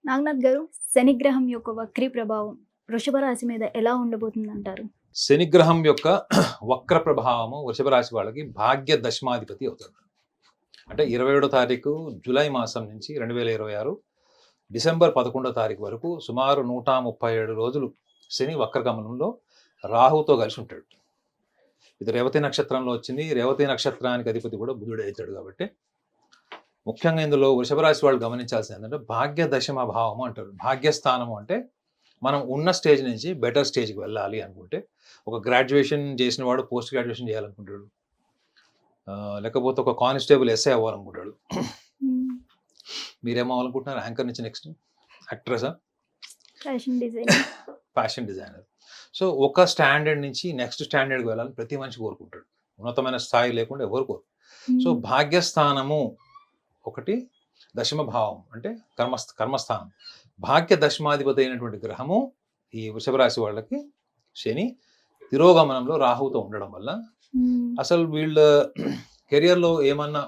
నాగనాథ్ గారు, శనిగ్రహం యొక్క వక్రీ ప్రభావం వృషభ రాశి మీద ఎలా ఉండబోతుందంటారు? శనిగ్రహం యొక్క వక్ర ప్రభావము వృషభ రాశి వాళ్ళకి భాగ్య దశమాధిపతి అవుతాడు. అంటే 27వ తారీఖు జూలై మాసం నుంచి 2026 డిసెంబర్ 11వ తారీఖు వరకు సుమారు 137 రోజులు శని వక్రగమనంలో రాహుతో కలిసి ఉంటాడు. ఇది రేవతి నక్షత్రంలో వచ్చింది. రేవతి నక్షత్రానికి అధిపతి కూడా బుధుడు అవుతాడు. కాబట్టి ముఖ్యంగా ఇందులో వృషభ రాశి వాళ్ళు గమనించాల్సింది ఏంటంటే భాగ్య దశమ భావము అంటారు. భాగ్యస్థానము అంటే మనం ఉన్న స్టేజ్ నుంచి బెటర్ స్టేజ్కి వెళ్ళాలి అనుకుంటే, ఒక గ్రాడ్యుయేషన్ చేసిన వాడు పోస్ట్ గ్రాడ్యుయేషన్ చేయాలనుకుంటాడు, లేకపోతే ఒక కానిస్టేబుల్ ఎస్ఐ అవ్వాలనుకుంటాడు. మీరేమో అవ్వాలనుకుంటున్నారు? యాంకర్ నుంచి నెక్స్ట్ యాక్ట్రెసా, ఫ్యాషన్ డిజైనర్. సో ఒక స్టాండర్డ్ నుంచి నెక్స్ట్ స్టాండర్డ్కి వెళ్ళాలని ప్రతి మనిషి కోరుకుంటాడు. ఉన్నతమైన స్థాయి లేకుండా ఎవరు కోరు. సో భాగ్యస్థానము ఒకటి, దశమ భావం అంటే కర్మస్థానం. భాగ్య దశమాధిపతి అయినటువంటి గ్రహము ఈ వృషభ రాశి వాళ్ళకి శని తిరోగమనంలో రాహుతో ఉండడం వల్ల అసలు వీళ్ళ కెరియర్లో ఏమన్నా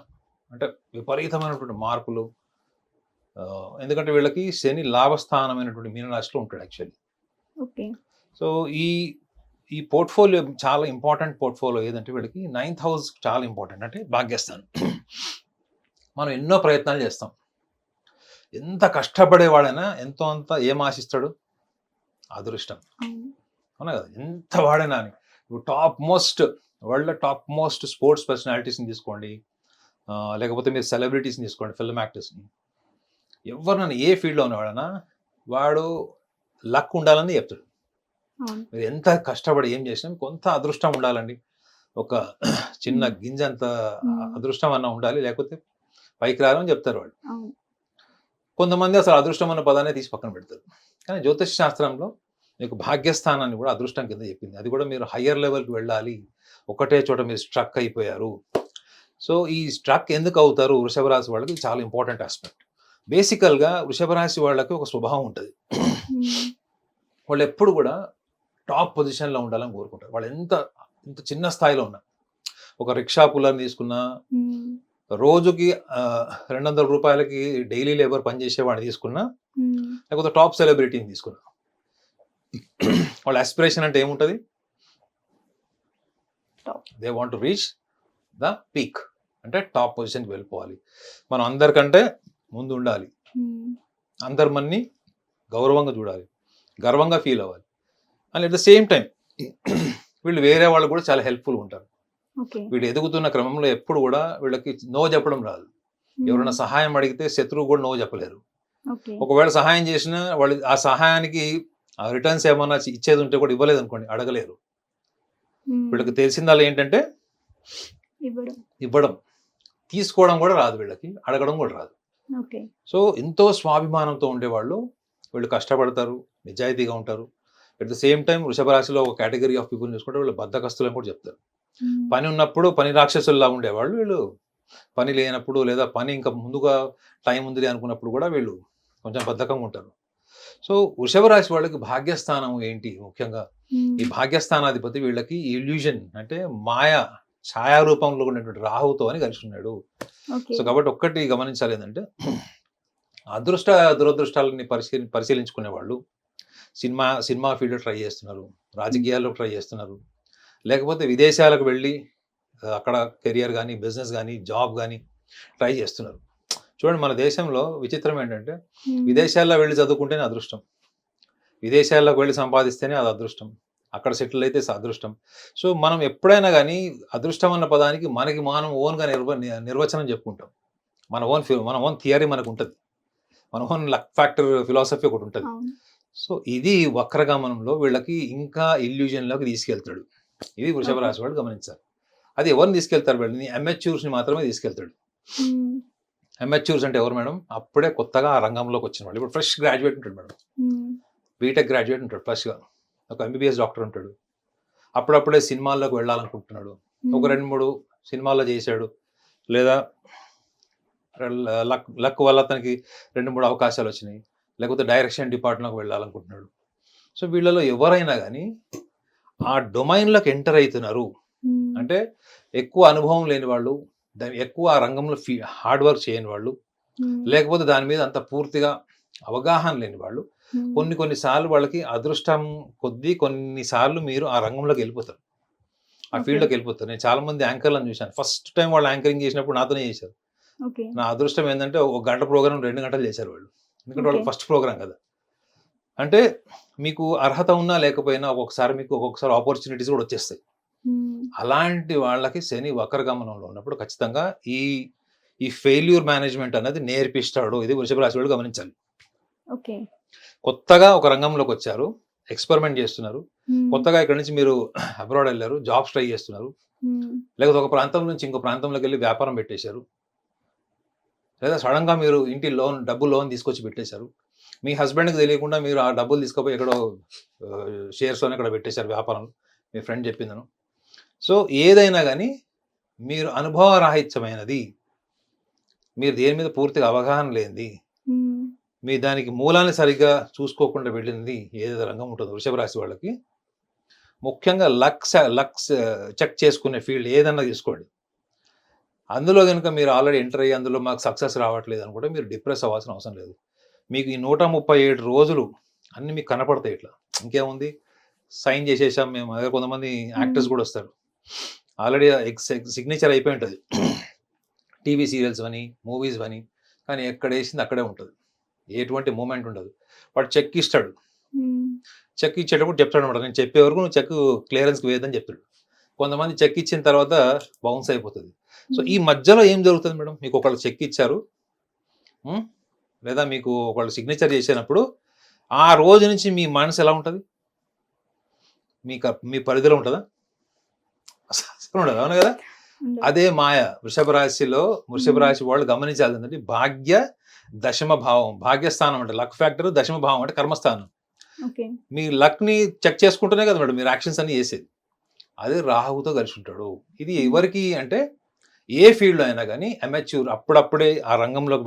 అంటే విపరీతమైనటువంటి మార్పులు. ఎందుకంటే వీళ్ళకి శని లాభస్థానమైనటువంటి మీనరాశిలో ఉంటాడు యాక్చువల్లీ. సో ఈ పోర్ట్ఫోలియో చాలా ఇంపార్టెంట్ పోర్ట్ఫోలియో. ఏదంటే వీళ్ళకి 9th హౌస్ చాలా ఇంపార్టెంట్, అంటే భాగ్యస్థానం. మనం ఎన్నో ప్రయత్నాలు చేస్తాం. ఎంత కష్టపడేవాడైనా ఎంతో అంత ఏం ఆశిస్తాడు? అదృష్టం. అవునా కదా? ఎంత వాడైనా అని వరల్డ్ టాప్ మోస్ట్ స్పోర్ట్స్ పర్సనాలిటీస్ని తీసుకోండి, లేకపోతే మీరు సెలబ్రిటీస్ని తీసుకోండి, ఫిల్మ్ యాక్టర్స్ని, ఎవరినైనా ఏ ఫీల్డ్లో ఉన్నవాడైనా వాడు లక్ ఉండాలని చెప్తాడు. మీరు ఎంత కష్టపడి ఏం చేసినా కొంత అదృష్టం ఉండాలండి. ఒక చిన్న గింజంత అదృష్టం అన్న ఉండాలి, లేకపోతే పైకి రారని చెప్తారు వాళ్ళు. కొంతమంది అసలు అదృష్టం అన్న పదాన్ని తీసి పక్కన పెడతారు. కానీ జ్యోతిష్ శాస్త్రంలో మీకు భాగ్యస్థానాన్ని కూడా అదృష్టం కింద చెప్పింది. అది కూడా మీరు హయ్యర్ లెవెల్కి వెళ్ళాలి, ఒకటే చోట మీరు స్ట్రక్ అయిపోయారు. సో ఈ స్ట్రక్ ఎందుకు అవుతారు వృషభ రాశి వాళ్ళకి? చాలా ఇంపార్టెంట్ ఆస్పెక్ట్. బేసికల్గా వృషభ రాశి వాళ్ళకి ఒక స్వభావం ఉంటుంది. వాళ్ళు ఎప్పుడు కూడా టాప్ పొజిషన్లో ఉండాలని కోరుకుంటారు. వాళ్ళు ఎంత చిన్న స్థాయిలో ఉన్నా, ఒక రిక్షా పుల్లర్ని తీసుకున్నా, రోజుకి 200 రూపాయలకి డైలీ లేబర్ పనిచేసేవాడిని తీసుకున్నా, లేకపోతే టాప్ సెలబ్రిటీని తీసుకున్నా, వాళ్ళ ఆస్పిరేషన్ అంటే ఏముంటుంది? They want to reach the peak, అంటే టాప్ పొజిషన్కి వెళ్ళిపోవాలి, మనం అందరికంటే ముందు ఉండాలి, అందరి మన్ని గౌరవంగా చూడాలి, గర్వంగా ఫీల్ అవ్వాలి. And at the same time వీళ్ళు వేరే వాళ్ళు కూడా చాలా హెల్ప్ఫుల్ ఉంటారు. వీళ్ళు ఎదుగుతున్న క్రమంలో ఎప్పుడు కూడా వీళ్ళకి నో చెప్పడం రాదు. ఎవరైనా సహాయం అడిగితే శత్రువు కూడా నో చెప్పలేరు. ఒకవేళ సహాయం చేసినా వాళ్ళు ఆ సహాయానికి రిటర్న్స్ ఏమన్నా ఇచ్చేది ఉంటే కూడా ఇవ్వలేదు అనుకోండి, అడగలేరు. వీళ్ళకి తెలిసిందల్లా ఏంటంటే ఇవ్వడం, తీసుకోవడం కూడా రాదు వీళ్ళకి, అడగడం కూడా రాదు. సో ఎంతో స్వాభిమానంతో ఉండేవాళ్ళు వీళ్ళు కష్టపడతారు, నిజాయితీగా ఉంటారు. అట్ ద సేమ్ టైం వృషభ రాశిలో ఒక కేటగిరీ ఆఫ్ పీపుల్ చూసుకుంటే వీళ్ళు బద్ధకస్తులని కూడా చెప్తారు. పని ఉన్నప్పుడు పని రాక్షసుల్లా ఉండేవాళ్ళు వీళ్ళు, పని లేనప్పుడు లేదా పని ఇంకా ముందుగా టైం ఉంది అనుకున్నప్పుడు కూడా వీళ్ళు కొంచెం బద్ధకంగా ఉంటారు. సో వృషభ రాశి వాళ్ళకి భాగ్యస్థానం ఏంటి? ముఖ్యంగా ఈ భాగ్యస్థానాధిపతి వీళ్ళకి ఇల్యూజన్ అంటే మాయా ఛాయారూపంలో ఉన్నటువంటి రాహుతో అని కలిసి ఉన్నాడు. సో కాబట్టి ఒక్కటి గమనించాలి ఏంటంటే, అదృష్ట దురదృష్టాలని పరిశీలించుకునే వాళ్ళు సినిమా ఫీల్డ్లో ట్రై చేస్తున్నారు, రాజకీయాల్లో ట్రై చేస్తున్నారు, లేకపోతే విదేశాలకు వెళ్ళి అక్కడ కెరియర్ కానీ, బిజినెస్ కానీ, జాబ్ కానీ ట్రై చేస్తున్నారు. చూడండి, మన దేశంలో విచిత్రం ఏంటంటే, విదేశాల్లో వెళ్ళి చదువుకుంటేనే అదృష్టం, విదేశాల్లోకి వెళ్ళి సంపాదిస్తేనే అది అదృష్టం, అక్కడ సెటిల్ అయితే అదృష్టం. సో మనం ఎప్పుడైనా కానీ అదృష్టం అన్న పదానికి మనం ఓన్గా నిర్వచనం చెప్పుకుంటాం. మన ఓన్ థియరీ మనకు ఉంటుంది, మన ఓన్ లక్ ఫ్యాక్టర్ ఫిలాసఫీ ఒకటి ఉంటుంది. సో ఇది వక్రగమనంలో వీళ్ళకి ఇంకా ఇల్యూజన్లోకి తీసుకెళ్తాడు. ఇది వృషభ రాశి వాళ్ళు గమనించాలి. అది ఎవరిని తీసుకెళ్తారు? వీళ్ళని అమెచ్యూర్స్ని మాత్రమే తీసుకెళ్తాడు. అమెచ్యూర్స్ అంటే ఎవరు మేడం? అప్పుడే కొత్తగా ఆ రంగంలోకి వచ్చిన వాళ్ళు. ఇప్పుడు ఫ్రెష్ గ్రాడ్యుయేట్ ఉంటాడు మేడం, బీటెక్ గ్రాడ్యుయేట్ ఉంటాడు, ఫ్రెష్గా ఒక ఎంబీబీఎస్ డాక్టర్ ఉంటాడు, అప్పుడప్పుడే సినిమాల్లోకి వెళ్ళాలనుకుంటున్నాడు, ఒక 2-3 సినిమాల్లో చేశాడు, లేదా లక్ వల్ల అతనికి 2-3 అవకాశాలు వచ్చినాయి, లేకపోతే డైరెక్షన్ డిపార్ట్మెంట్లోకి వెళ్ళాలనుకుంటున్నాడు. సో వీళ్ళలో ఎవరైనా కానీ ఆ డొమైన్లోకి ఎంటర్ అవుతున్నారు అంటే ఎక్కువ అనుభవం లేని వాళ్ళు, ఎక్కువ ఆ రంగంలో హార్డ్ వర్క్ చేయని వాళ్ళు, లేకపోతే దాని మీద అంత పూర్తిగా అవగాహన లేని వాళ్ళు కొన్నిసార్లు వాళ్ళకి అదృష్టం కొద్దీ కొన్నిసార్లు మీరు ఆ రంగంలోకి వెళ్ళిపోతారు, ఆ ఓకే. ఫీల్డ్లోకి వెళ్ళిపోతారు. నేను చాలా మంది యాంకర్లను చూశాను, ఫస్ట్ టైం వాళ్ళు యాంకరింగ్ చేసినప్పుడు నాతోనే చేశారు. ఓకే. నా అదృష్టం ఏంటంటే ఒక గంట ప్రోగ్రామ్ 2 గంటలు చేశారు వాళ్ళు, ఎందుకంటే వాళ్ళకి ఓకే. ఫస్ట్ ప్రోగ్రామ్ కదా. అంటే మీకు అర్హత ఉన్నా లేకపోయినా ఒక్కొక్కసారి ఆపర్చునిటీస్ కూడా వచ్చేస్తాయి. అలాంటి వాళ్ళకి శని వక్రగమనంలో ఉన్నప్పుడు ఖచ్చితంగా ఈ ఈ ఫెయిల్యూర్ మేనేజ్మెంట్ అనేది నేర్పిస్తాడు. ఇది వృషభ రాశి వాళ్ళు గమనించాలి. ఓకే. కొత్తగా ఒక రంగంలోకి వచ్చారు, ఎక్స్పెరిమెంట్ చేస్తున్నారు, కొత్తగా ఇక్కడ నుంచి మీరు అబ్రాడ్ వెళ్ళారు, జాబ్స్ ట్రై చేస్తున్నారు, లేకపోతే ఒక ప్రాంతం నుంచి ఇంకో ప్రాంతంలోకి వెళ్ళి వ్యాపారం పెట్టేశారు, లేదా సడన్గా మీరు ఇంటి లోన్ తీసుకొచ్చి పెట్టేశారు, మీ హస్బెండ్కి తెలియకుండా మీరు ఆ డబ్బులు తీసుకుపోయి ఎక్కడో షేర్స్లోనే ఇక్కడ పెట్టేశారు వ్యాపారం, మీ ఫ్రెండ్ చెప్పిందను. సో ఏదైనా కానీ మీరు అనుభవరాహిత్యమైనది, మీరు దేని మీద పూర్తిగా అవగాహన లేనిది, మీ దానికి మూలాన్ని సరిగ్గా చూసుకోకుండా వెళ్ళింది ఏదైతే రంగం ఉంటుందో వృషభ రాశి వాళ్ళకి, ముఖ్యంగా లక్స్ చెక్ చేసుకునే ఫీల్డ్ ఏదన్నా తీసుకోండి. అందులో కనుక మీరు ఆల్రెడీ ఎంటర్ అయ్యి అందులో మాకు సక్సెస్ రావట్లేదు అని కూడా మీరు డిప్రెస్ అవ్వాల్సిన అవసరం లేదు. మీకు ఈ 137 రోజులు అన్నీ మీకు కనపడతాయి. ఇట్లా ఇంకేముంది, సైన్ చేసేసాం మేము. అదే కొంతమంది యాక్టర్స్ కూడా వస్తారు, ఆల్రెడీ సిగ్నేచర్ అయిపోయి ఉంటుంది టీవీ సీరియల్స్ అని, మూవీస్ అని, కానీ ఎక్కడ వేసింది అక్కడే ఉంటుంది, ఎటువంటి మూమెంట్ ఉండదు. వాడు చెక్ ఇస్తాడు, చెక్ ఇచ్చేటప్పుడు చెప్తాడు అనమాట, నేను చెప్పే వరకు నువ్వు చెక్ క్లియరెన్స్కి వేయదని చెప్తాడు. కొంతమంది చెక్ ఇచ్చిన తర్వాత బౌన్స్ అయిపోతుంది. సో ఈ మధ్యలో ఏం జరుగుతుంది మేడం, మీకు ఒకళ్ళు చెక్ ఇచ్చారు లేదా మీకు ఒకళ్ళు సిగ్నేచర్ చేసినప్పుడు ఆ రోజు నుంచి మీ మనసు ఎలా ఉంటుంది, మీ పరిధిలో ఉంటుందా? అసలు ఉండదు, అవును కదా. అదే మాయ. వృషభ రాశి వాళ్ళు గమనించాలి ఏంటంటే భాగ్య దశమ భావం, భాగ్యస్థానం అంటే లక్ ఫ్యాక్టర్, దశమ భావం అంటే కర్మస్థానం. మీ లక్ ని చెక్ చేసుకుంటూనే కదా మేడం మీరు యాక్షన్స్ అన్ని చేసేది. అదే రాహుతో కలిసి ఉంటాడు. ఇది ఎవరికి అంటే ఏ ఫీల్డ్ అయినా కానీ అమెచ్యూర్, అప్పుడప్పుడే ఆ రంగంలోకి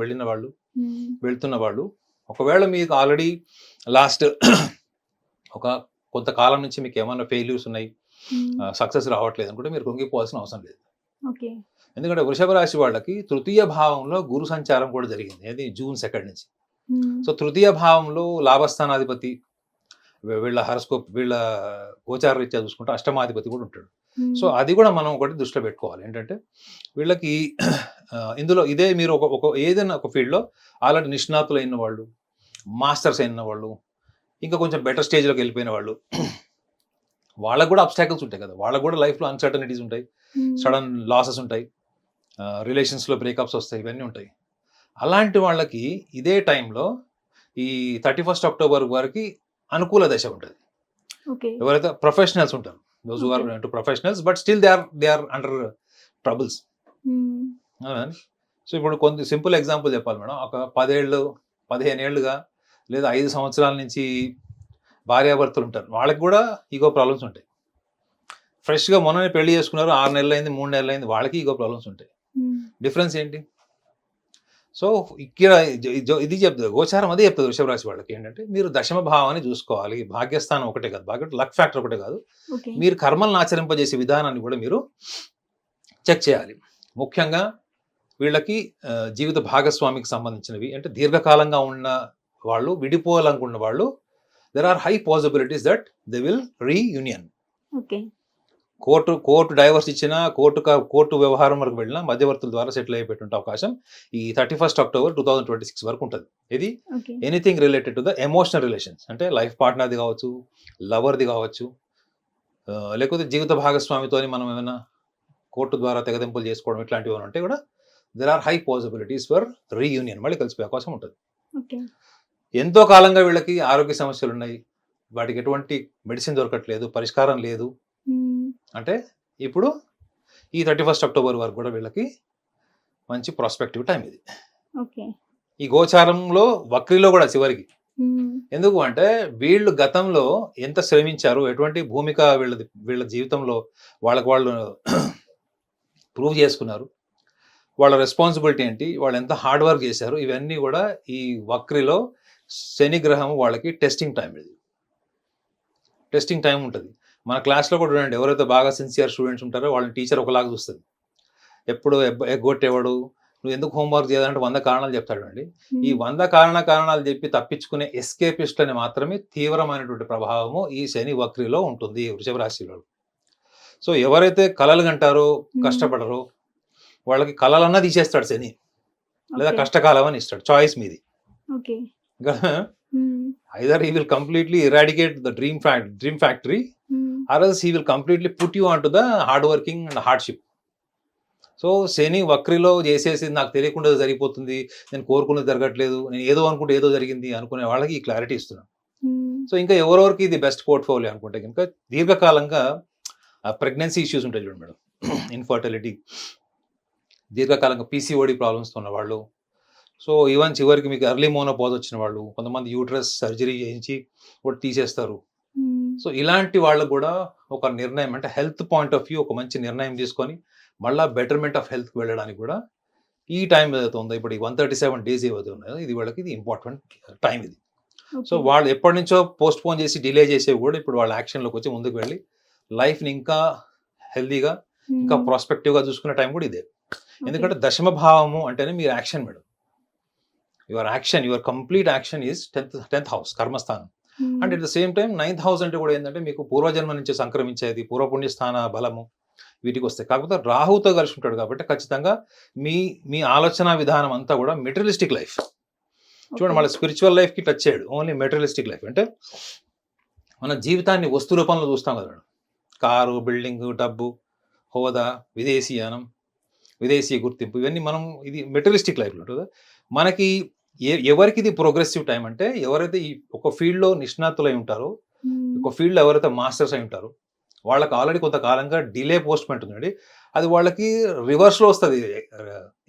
వెళ్తున్న వాళ్ళు, ఒకవేళ మీకు ఆల్రెడీ లాస్ట్ ఒక కొంతకాలం నుంచి మీకు ఏమైనా ఫెయిల్యూర్స్ ఉన్నాయి, సక్సెస్ రావట్లేదు అనుకుంటే మీరు కృంగిపోవాల్సిన అవసరం లేదు. ఎందుకంటే వృషభ రాశి వాళ్ళకి తృతీయ భావంలో గురు సంచారం కూడా జరిగింది, అది జూన్ 2 నుంచి. సో తృతీయ భావంలో లాభస్థానాధిపతి, వీళ్ళ హరస్కోప్, వీళ్ళ గోచార రీత్యా చూసుకుంటే అష్టమాధిపతి కూడా ఉంటాడు. సో అది కూడా మనం ఒకటి దృష్టిలో పెట్టుకోవాలి, ఏంటంటే వీళ్ళకి ఇందులో ఇదే మీరు ఒక ఏదైనా ఒక ఫీల్డ్లో ఆల్రెడీ నిష్ణాతులు అయిన వాళ్ళు, మాస్టర్స్ అయిన వాళ్ళు, ఇంకా కొంచెం బెటర్ స్టేజ్లోకి వెళ్ళిపోయిన వాళ్ళు, వాళ్ళకు కూడా అబ్స్టాకిల్స్ ఉంటాయి కదా, వాళ్ళకు కూడా లైఫ్లో అన్సర్టనిటీస్ ఉంటాయి, సడన్ లాసెస్ ఉంటాయి, రిలేషన్స్లో బ్రేకప్స్ వస్తాయి, ఇవన్నీ ఉంటాయి. అలాంటి వాళ్ళకి ఇదే టైంలో ఈ 31 అక్టోబర్ వరకు అనుకూల దశ ఉంటుంది. ఎవరైతే ప్రొఫెషనల్స్ ఉంటారు, those who are into professionals, but still they are under troubles. So ఇప్పుడు కొంత సింపుల్ ఎగ్జాంపుల్ చెప్పాలి మేడం, ఒక 10 ఏళ్ళుగా లేదా 5 సంవత్సరాల నుంచి భార్యాభర్తలు ఉంటారు, వాళ్ళకి కూడా ఈగో ప్రాబ్లమ్స్ ఉంటాయి. ఫ్రెష్గా మొన్ననే పెళ్లి చేసుకున్నారు, 6 నెలలు అయింది, 3 నెలలు అయింది, వాళ్ళకి ఈగో ప్రాబ్లమ్స్ ఉంటాయి. డిఫరెన్స్ ఏంటి? సో ఇక్కడ ఇది చెప్తుంది గోచారం, అదే చెప్తుంది వృషభ రాశి వాళ్ళకి ఏంటంటే మీరు దశమ భావాన్ని చూసుకోవాలి. భాగ్యస్థానం ఒకటే కాదు, లక్ ఫ్యాక్టర్ ఒకటే కాదు, మీరు కర్మలను ఆచరింపజేసే విధానాన్ని కూడా మీరు చెక్ చేయాలి. ముఖ్యంగా వీళ్ళకి జీవిత భాగస్వామికి సంబంధించినవి, అంటే దీర్ఘకాలంగా ఉన్న వాళ్ళు, విడిపోవాలనుకున్న వాళ్ళు, there are high possibilities that they will reunion. Court divorce ఇచ్చినా, కోర్టు వ్యవహారం వరకు వెళ్ళినా మధ్యవర్తుల ద్వారా సెటిల్ అయిపోయేటువంటి అవకాశం ఈ 31 అక్టోబర్ 2026 వరకు ఉంటుంది. ఇది anything related to the emotional relations, అంటే లైఫ్ పార్ట్నర్ది కావచ్చు, లవర్ది కావచ్చు, లేకపోతే జీవిత భాగస్వామితో మనం ఏమైనా కోర్టు ద్వారా తెగదెంపులు చేసుకోవడం, ఇట్లాంటివి ఉంటే కూడా there are high possibilities for reunion, మళ్ళీ కలిసిపోయే అవకాశం ఉంటుంది. ఎంతో కాలంగా వీళ్ళకి ఆరోగ్య సమస్యలు ఉన్నాయి, వాటికి ఎటువంటి మెడిసిన్ దొరకట్లేదు, పరిష్కారం లేదు అంటే ఇప్పుడు ఈ 31 అక్టోబర్ వరకు కూడా వీళ్ళకి మంచి ప్రాస్పెక్టివ్ టైం ఇది. ఈ గోచారంలో వక్రిలో కూడా చివరికి ఎందుకు అంటే వీళ్ళు గతంలో ఎంత శ్రమించారు, ఎటువంటి భూమిక వీళ్ళ జీవితంలో వాళ్ళు ప్రూవ్ చేసుకున్నారు, వాళ్ళ రెస్పాన్సిబిలిటీ ఏంటి, వాళ్ళు ఎంత హార్డ్ వర్క్ చేశారు, ఇవన్నీ కూడా ఈ వక్రిలో శని గ్రహం వాళ్ళకి టెస్టింగ్ టైం ఉంటుంది. మన క్లాస్లో కూడా చూడండి, ఎవరైతే బాగా సిన్సియర్ స్టూడెంట్స్ ఉంటారో వాళ్ళని టీచర్ ఒకలాగా చూస్తుంది, ఎప్పుడు ఎగ్గొట్టేవాడు, నువ్వు ఎందుకు హోంవర్క్ చేయాలంటే 100 కారణాలు చెప్తాడు అండి. ఈ 100 కారణాలు చెప్పి తప్పించుకునే ఎస్కేపిస్ట్లని మాత్రమే తీవ్రమైనటువంటి ప్రభావము ఈ శని వక్రిలో ఉంటుంది వృషభ రాశిలో. సో ఎవరైతే కలలు కంటారో కష్టపడరో వాళ్ళకి కలలన్నా తీసేస్తాడు శని, లేదా కష్టకాలం అని ఇస్తాడు, చాయిస్ మీది. Either he will completely eradicate the dream factory or else he will completely put you on to the hard working and hardship. So శని వక్రిలో చేసేసి నాకు తెలియకుండా జరిగిపోతుంది, నేను కోరుకున్నది జరగట్లేదు, నేను ఏదో అనుకుంటే ఏదో జరిగింది అనుకునే వాళ్ళకి ఈ క్లారిటీ ఇస్తున్నాను. సో ఇంకా ఎవరెవరికి ఇది బెస్ట్ పోర్ట్ఫోలియో అనుకుంటే కనుక దీర్ఘకాలంగా ప్రెగ్నెన్సీ ఇష్యూస్ ఉంటాయి చూడండి మేడం, ఇన్ఫర్టిలిటీ, దీర్ఘకాలంగా పీసీఓడి ప్రాబ్లమ్స్ ఉన్న వాళ్ళు, సో ఈవెన్ చివరికి మీకు ఎర్లీ మోనోపాజ్ వచ్చిన వాళ్ళు, కొంతమంది యూట్రస్ సర్జరీ చేయించి ఒకటి తీసేస్తారు. సో ఇలాంటి వాళ్ళకు కూడా ఒక నిర్ణయం అంటే హెల్త్ పాయింట్ ఆఫ్ వ్యూ ఒక మంచి నిర్ణయం తీసుకొని మళ్ళీ బెటర్మెంట్ ఆఫ్ హెల్త్కి వెళ్ళడానికి కూడా ఈ టైం ఏదైతే ఉందో ఇప్పుడు ఈ 137 days ఏవైతే ఉన్నాయో ఇది వాళ్ళకి ఇది ఇంపార్టెంట్ టైం ఇది. సో వాళ్ళు ఎప్పటి నుంచో పోస్ట్ పోన్ చేసి డిలే చేసేవి కూడా ఇప్పుడు వాళ్ళ యాక్షన్లోకి వచ్చి ముందుకు వెళ్ళి లైఫ్ని ఇంకా హెల్దీగా ఇంకా ప్రాస్పెక్టివ్గా చూసుకునే టైం కూడా ఇదే. ఎందుకంటే దశమ భావము అంటేనే మీరు action madam, your complete action is 10th house కర్మస్థానం. And at the same time 9th house అంటే కూడా ఏంటంటే మీకు పూర్వజన్మ నుంచి సంక్రమించేది పూర్వపుణ్యస్థాన బలము వీటికి వస్తాయి. కాకపోతే రాహుతో కలిసి ఉంటాడు కాబట్టి ఖచ్చితంగా మీ ఆలోచన విధానం అంతా కూడా మెటీరియలిస్టిక్ లైఫ్. చూడండి మళ్ళీ స్పిరిచువల్ లైఫ్కి టచ్ చేయడు, ఓన్లీ మెటీరియలిస్టిక్ లైఫ్. అంటే మన జీవితాన్ని వస్తు రూపంలో చూస్తాం కదా, కారు, బిల్డింగ్, డబ్బు, హోదా, విదేశీయానం, విదేశీ గుర్తింపు, ఇవన్నీ మనం ఇది మెటీరియలిస్టిక్ లైఫ్లో ఉంటుంది. మనకి ఎవరికి ఇది ప్రోగ్రెసివ్ టైం అంటే ఎవరైతే ఈ ఒక ఫీల్డ్లో నిష్ణాతులై ఉంటారో, ఒక ఫీల్డ్లో ఎవరైతే మాస్టర్స్ అయి ఉంటారో వాళ్ళకి ఆల్రెడీ కొంతకాలంగా డిలే పోస్ట్మెంట్ ఉందండి, అది వాళ్ళకి రివర్స్లో వస్తుంది.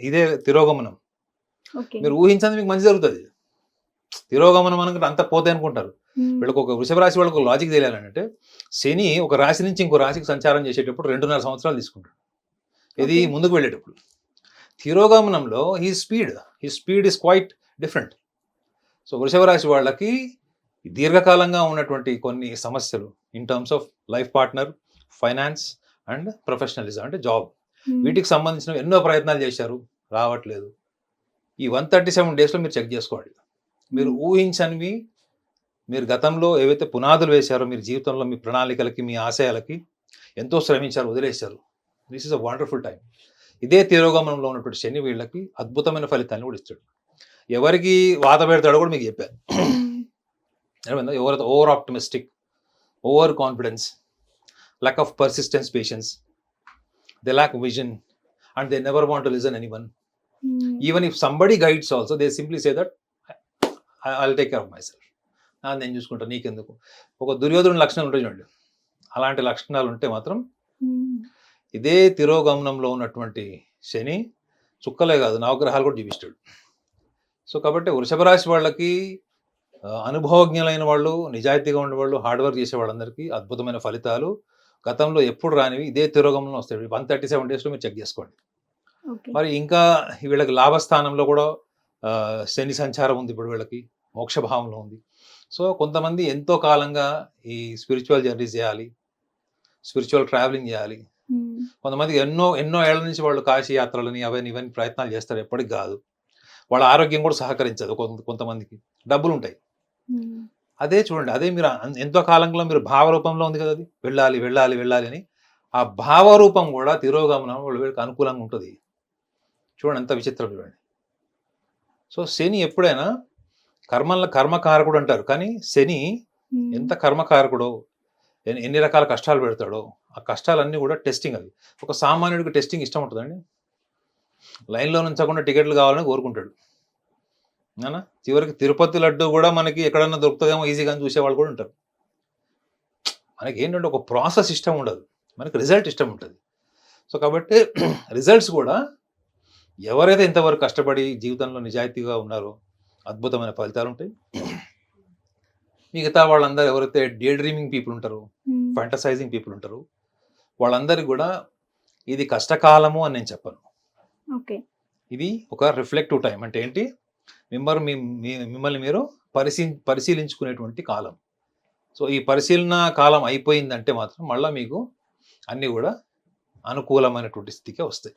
ఇదే తిరోగమనం. మీరు ఊహించండి మీకు మంచి జరుగుతుంది. తిరోగమనం అనుకుంటే అంత పోతే అనుకుంటారు. వీళ్ళకి ఒక వృషభ రాశి వాళ్ళకి లాజిక్ తెలియాలంటే శని ఒక రాశి నుంచి ఇంకో రాశికి సంచారం చేసేటప్పుడు 2.5 సంవత్సరాలు తీసుకుంటాడు, ఇది ముందుకు వెళ్ళేటప్పుడు. తిరోగమనంలో he speed is quite different. So వృషభ రాశి వాళ్ళకి దీర్ఘకాలంగా ఉన్నటువంటి కొన్ని సమస్యలు in terms of life partner, finance and professionalism అంటే జాబ్, వీటికి సంబంధించిన ఎన్నో ప్రయత్నాలు చేశారు, రావట్లేదు. ఈ 137 daysలో మీరు చెక్ చేసుకోండి. మీరు ఊహించనివి, మీరు గతంలో ఏవైతే పునాదులు వేశారో మీరు జీవితంలో మీ ప్రణాళికలకి, మీ ఆశయాలకి ఎంతో శ్రమించారు, వదిలేశారు. This is a wonderful time. ఇదే తిరోగమనంలో ఉన్నటువంటి శని వీళ్ళకి అద్భుతమైన ఫలితాన్ని కూడా ఇస్తాడు. ఎవరికి వాత పెడతాడో కూడా మీకు చెప్పారు. ఎవరైతే over optimistic, over confidence, lack of persistence, patience, they lack vision and they never want to listen anyone. Even if somebody guides also, they simply say that I'll take care of myself, నేను చూసుకుంటా, నీకెందుకు. ఒక దుర్యోధనుడి లక్షణాలు ఉంటాయి చూడండి, అలాంటి లక్షణాలు ఉంటే మాత్రం ఇదే తిరోగమనంలో ఉన్నటువంటి శని చుక్కలే కాదు నవగ్రహాలు కూడా జీవిస్తాడు. సో కాబట్టి వృషభ రాశి వాళ్ళకి అనుభవజ్ఞులైన వాళ్ళు, నిజాయితీగా ఉండేవాళ్ళు, హార్డ్ వర్క్ చేసే వాళ్ళందరికీ అద్భుతమైన ఫలితాలు గతంలో ఎప్పుడు రానివి ఇదే తిరోగమనంలో వస్తాయి. 137 daysలో మీరు చెక్ చేసుకోండి. మరి ఇంకా వీళ్ళకి లాభస్థానంలో కూడా శని సంచారం ఉంది, ఇప్పుడు వీళ్ళకి మోక్షభావంలో ఉంది. సో కొంతమంది ఎంతో కాలంగా ఈ స్పిరిచువల్ జర్నీస్ చేయాలి, స్పిరిచువల్ ట్రావెలింగ్ చేయాలి. కొంతమంది ఎన్నో ఏళ్ల నుంచి వాళ్ళు కాశీ యాత్రలని అవన్నీ ఇవన్నీ ప్రయత్నాలు చేస్తారు, ఎప్పటికి కాదు. వాళ్ళ ఆరోగ్యం కూడా సహకరించదు. కొంతమందికి డబ్బులు ఉంటాయి. అదే చూడండి, అదే మీరు ఎంతో కాలంలో మీరు భావరూపంలో ఉంది కదా, అది వెళ్ళాలి వెళ్ళాలి వెళ్ళాలి అని, ఆ భావరూపం కూడా తిరోగమనం వీళ్ళకి అనుకూలంగా ఉంటుంది. చూడండి ఎంత విచిత్రం చూడండి. సో శని ఎప్పుడైనా కర్మకారకుడు అంటారు, కానీ శని ఎంత కర్మకారకుడో, ఎన్ని రకాల కష్టాలు పెడతాడో, ఆ కష్టాలన్నీ కూడా టెస్టింగ్. అవి ఒక సామాన్యుడికి టెస్టింగ్ ఇష్టం ఉంటుందండి. లైన్లో నుంచకుండా టికెట్లు కావాలని కోరుకుంటాడు. అవునా, చివరికి తిరుపతి లడ్డు కూడా మనకి ఎక్కడన్నా దొరుకుతుందేమో ఈజీగా అని చూసేవాళ్ళు కూడా ఉంటారు. మనకి ఏంటంటే ఒక ప్రాసెస్ ఇష్టం ఉండదు, మనకి రిజల్ట్ ఇష్టం ఉంటుంది. సో కాబట్టి రిజల్ట్స్ కూడా ఎవరైతే ఇంతవరకు కష్టపడి జీవితంలో నిజాయితీగా ఉన్నారో అద్భుతమైన ఫలితాలు ఉంటాయి. మిగతా వాళ్ళందరూ ఎవరైతే డే డ్రీమింగ్ పీపుల్ ఉంటారో, ఫ్యాంటసైజింగ్ పీపుల్ ఉంటారో, వాళ్ళందరికీ కూడా ఇది కష్టకాలము అని నేను చెప్పను. ఇది ఒక రిఫ్లెక్టివ్ టైం. అంటే ఏంటి, మిమ్మల్ని మీరు పరిశీలించుకునేటువంటి కాలం. సో ఈ పరిశీలన కాలం అయిపోయిందంటే మాత్రం మళ్ళీ మీకు అన్నీ కూడా అనుకూలమైనటువంటి స్థితికే వస్తాయి.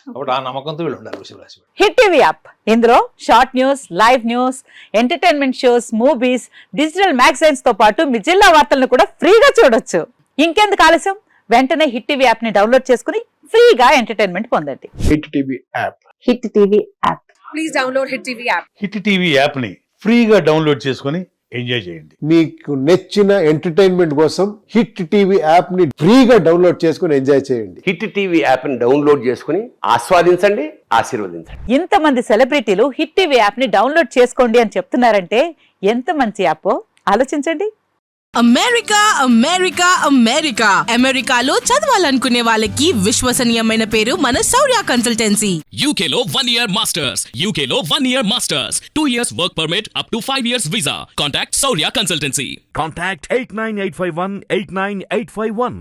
కాబట్టి ఆ నమ్మకంతో వీళ్ళు ఉండాలి వృషభ రాశి వాళ్ళు. హిట్ టీవీ యాప్ ఇందులో short news, live news, entertainment shows, movies, digital magazines తో పాటు మీ జిల్లా వార్తలను కూడా ఫ్రీగా చూడొచ్చు. ఇంకెందుకు ఆలస్యం, వెంటనే హిట్ టీవీ యాప్ ని డౌన్లోడ్ చేసుకుని ఫ్రీగా ఎంటర్టైన్మెంట్ పొందండి. Hit TV app. Hit TV app. Please download Hit TV app. Hit TV యాప్ని ఫ్రీగా డౌన్లోడ్ చేసుకొని ఎంజాయ్ చేయండి. మీకు నచ్చిన ఎంటర్టైన్మెంట్ కోసం హిట్ టీవీ యాప్ ని ఫ్రీగా డౌన్లోడ్ చేసుకుని ఎంజాయ్ చేయండి. హిట్ టీవీ యాప్ని డౌన్లోడ్ చేసుకుని ఆస్వాదించండి, ఆశీర్వదించండి. ఇంతమంది సెలబ్రిటీలు హిట్ టీవీ యాప్ ని డౌన్లోడ్ చేసుకోండి అని చెప్తున్నారంటే ఎంత మంచి యాప్ ఆలోచించండి. అమెరికా అమెరికా అమెరికా అమెరికాలో చదవాలనుకునే వాళ్ళకి విశ్వసనీయమైన పేరు మన శౌర్య consultancy. UK Law 1 Year Masters. UK Law 1 Year Masters. 2 years work permit up to 5 years visa. Contact Saurya Consultancy. Contact 89851 89851.